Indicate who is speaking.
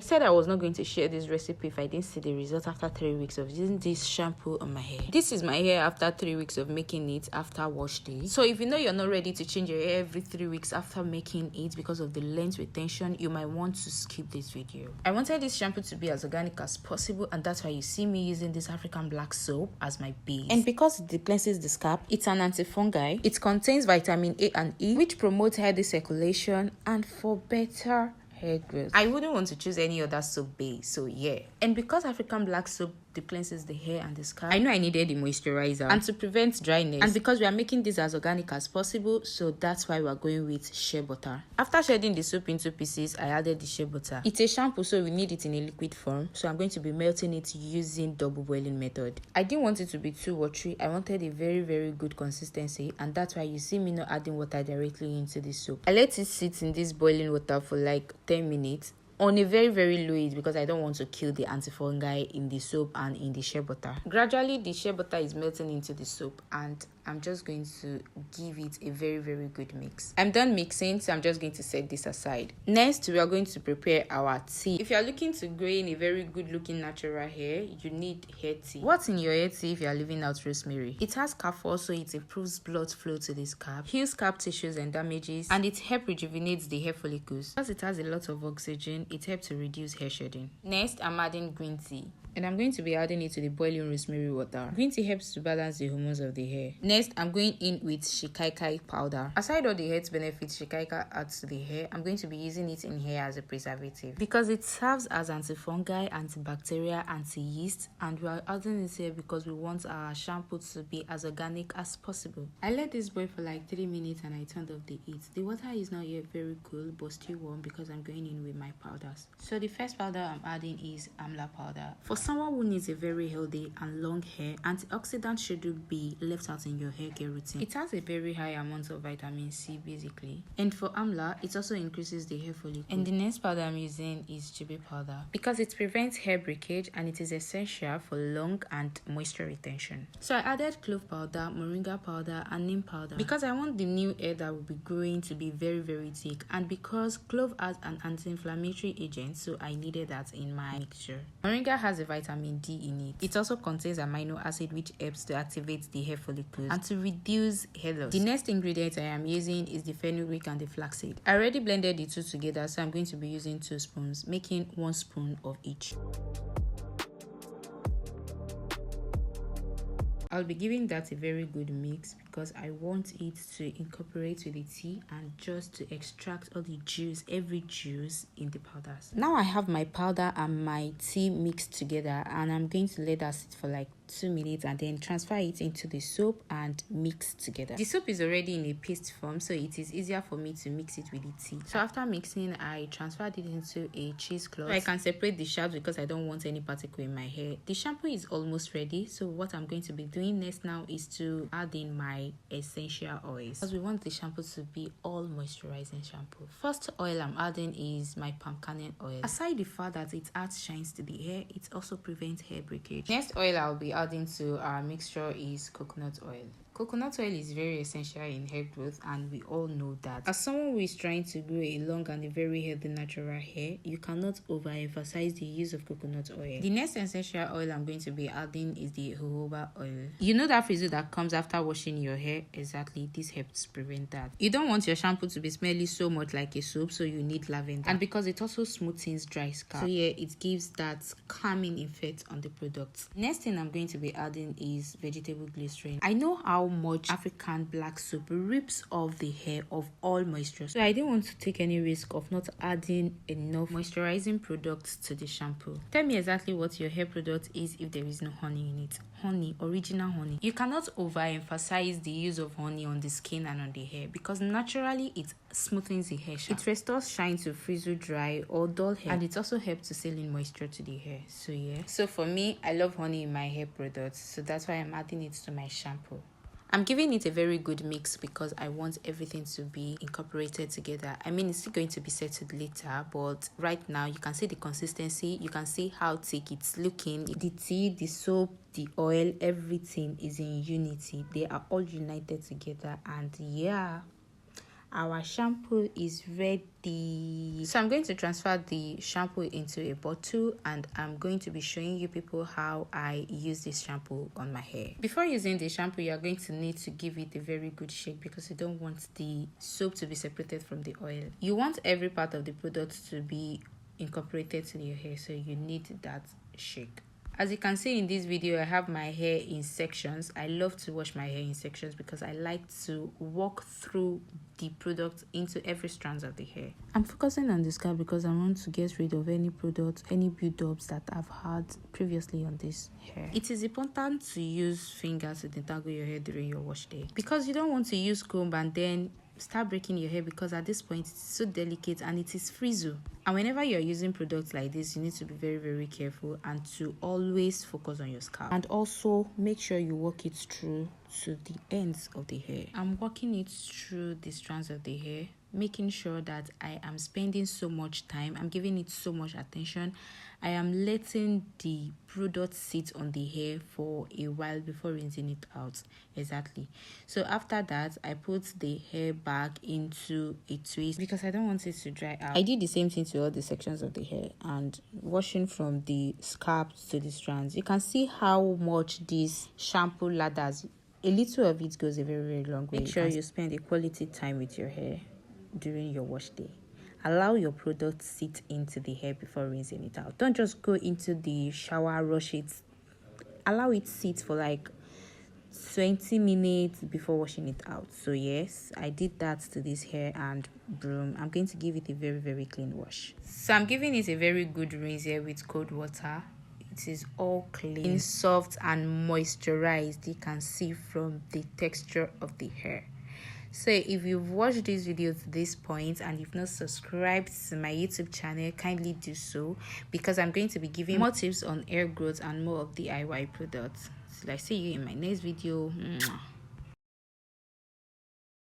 Speaker 1: I said I was not going to share this recipe if I didn't see the result after 3 weeks of using this shampoo on my hair. This is my hair after 3 weeks of making it after wash day. So if you know you're not ready to change your hair every 3 weeks after making it because of the length retention, you might want to skip this video. I wanted this shampoo to be as organic as possible, and that's why you see me using this African black soap as my base. And because it depleanses the scalp, it's an anti-fungi. It contains vitamin A and E, which promote healthy circulation and for better hair growth. I wouldn't want to choose any other soap base, so yeah. And because African black soap depleanses the hair and the scalp, I know I needed the moisturizer and to prevent dryness, and because we are making this as organic as possible, so that's why we are going with shea butter. After shredding the soap into pieces, I added the shea butter. It's a shampoo, so we need it in a liquid form, so I'm going to be melting it using double boiling method. I didn't want it to be too watery. I wanted a very good consistency, and that's why you see me not adding water directly into the soap. I let it sit in this boiling water for like 10 minutes on a very low heat because I don't want to kill the antifungi in the soap and in the shea butter. Gradually, the shea butter is melting into the soap, and I'm just going to give it a very good mix. I'm done mixing, so I'm just going to set this aside. Next, we are going to prepare our tea. If you are looking to grow in a very good looking natural hair, you need hair tea. What's in your hair tea if you are leaving out rosemary? It has camphor, so it improves blood flow to the scalp, heals scalp tissues and damages, and it helps rejuvenates the hair follicles. Because it has a lot of oxygen, it helps to reduce hair shedding. Next, I'm adding green tea, and I'm going to be adding it to the boiling rosemary water. Green tea helps to balance the hormones of the hair. Next, I'm going in with Shikaika powder. Aside all the health benefits Shikaika adds to the hair, I'm going to be using it in hair as a preservative because it serves as antifungi, antibacterial, anti-yeast, and we are adding it here because we want our shampoo to be as organic as possible. I let this boil for like 3 minutes and I turned off the heat. The water is not yet very cool but still warm because I'm going in with my powders. So the first powder I'm adding is Amla powder. For someone who needs a very healthy and long hair, antioxidants shouldn't be left out in your hair care routine. It has a very high amount of vitamin C basically, and for Amla it also increases the hair follicle. And the next powder I'm using is Chebe powder because it prevents hair breakage and it is essential for long and moisture retention. So I added clove powder, Moringa powder, and Neem powder because I want the new hair that will be growing to be very thick, and because clove has an anti-inflammatory agent, so I needed that in my mixture. Moringa has a vitamin D in it. It also contains amino acid which helps to activate the hair follicles and to reduce hair loss. The next ingredient I am using is the Fenugreek and the Flaxseed. I already blended the two together, so I'm going to be using 2 spoons, making 1 spoon of each. I'll be giving that a very good mix because I want it to incorporate with the tea and just to extract all the juice, every juice in the powders. Now I have my powder and my tea mixed together, and I'm going to let that sit for like 2 minutes and then transfer it into the soap and mix together. The soap is already in a paste form, so it is easier for me to mix it with the tea. So after mixing, I transferred it into a cheesecloth so I can separate the shards because I don't want any particle in my hair. The shampoo is almost ready, so what I'm going to be doing next now is to add in my essential oils because we want the shampoo to be all moisturizing shampoo. First oil I'm adding is my palm kernel oil. Aside the fact that it adds shines to the hair, it also prevents hair breakage. Next oil I'll be adding to our mixture is coconut oil. Coconut oil is very essential in hair growth, and we all know that. As someone who is trying to grow a long and a very healthy natural hair, you cannot overemphasize the use of coconut oil. The next essential oil I'm going to be adding is the jojoba oil. You know that frizz that comes after washing your hair? Exactly, this helps prevent that. You don't want your shampoo to be smelly so much like a soap, so you need lavender. And because it also smoothens dry scalp, so yeah, it gives that calming effect on the product. Next thing I'm going to be adding is vegetable glycerin. I know how much African black soap rips off the hair of all moisture, so I didn't want to take any risk of not adding enough moisturizing products to the shampoo. Tell me exactly what your hair product is if there is no honey in it. Honey, original honey. You cannot overemphasize the use of honey on the skin and on the hair because naturally it smoothens the hair shaft. It restores shine to frizzle, dry or dull hair, and it also helps to seal in moisture to the hair. So yeah, so for me, I love honey in my hair products, so that's why I'm adding it to my shampoo. I'm giving it a very good mix because I want everything to be incorporated together. I mean, it's still going to be settled later, but right now you can see the consistency. You can see how thick it's looking. The tea, the soap, the oil, everything is in unity. They are all united together, and yeah, Our shampoo is ready. So I'm going to transfer the shampoo into a bottle, and I'm going to be showing you people how I use this shampoo on my hair. Before using the shampoo, you're going to need to give it a very good shake because you don't want the soap to be separated from the oil. You want every part of the product to be incorporated to your hair, so you need that shake. As you can see in this video, I have my hair in sections. I love to wash my hair in sections because I like to walk through the product into every strand of the hair. I'm focusing on the scalp because I want to get rid of any products, any build-ups that I've had previously on this hair. It is important to use fingers to detangle your hair during your wash day because you don't want to use comb and then start breaking your hair, because at this point it's so delicate and it is frizzle. And whenever you're using products like this, you need to be very careful and to always focus on your scalp, and also make sure you work it through to the ends of the hair. I'm working it through the strands of the hair, making sure that I am spending so much time, I'm giving it so much attention. I am letting the product sit on the hair for a while before rinsing it out. Exactly. So after that, I put the hair back into a twist because I don't want it to dry out. I did the same thing to all the sections of the hair and washing from the scalp to the strands. You can see how much this shampoo lathers. A little of it goes a very long way. Make sure you spend a quality time with your hair during your wash day. Allow your product sit into the hair before rinsing it out. Don't just go into the shower, rush it. Allow it sit for like 20 minutes before washing it out. So yes, I did that to this hair, and boom, I'm going to give it a very clean wash. So I'm giving it a very good rinse here with cold water. It is all clean, soft and moisturized. You can see from the texture of the hair. So if you've watched this video to this point and you've not subscribed to my YouTube channel, kindly do so, because I'm going to be giving more tips on hair growth and more of DIY products. So I see you in my next video.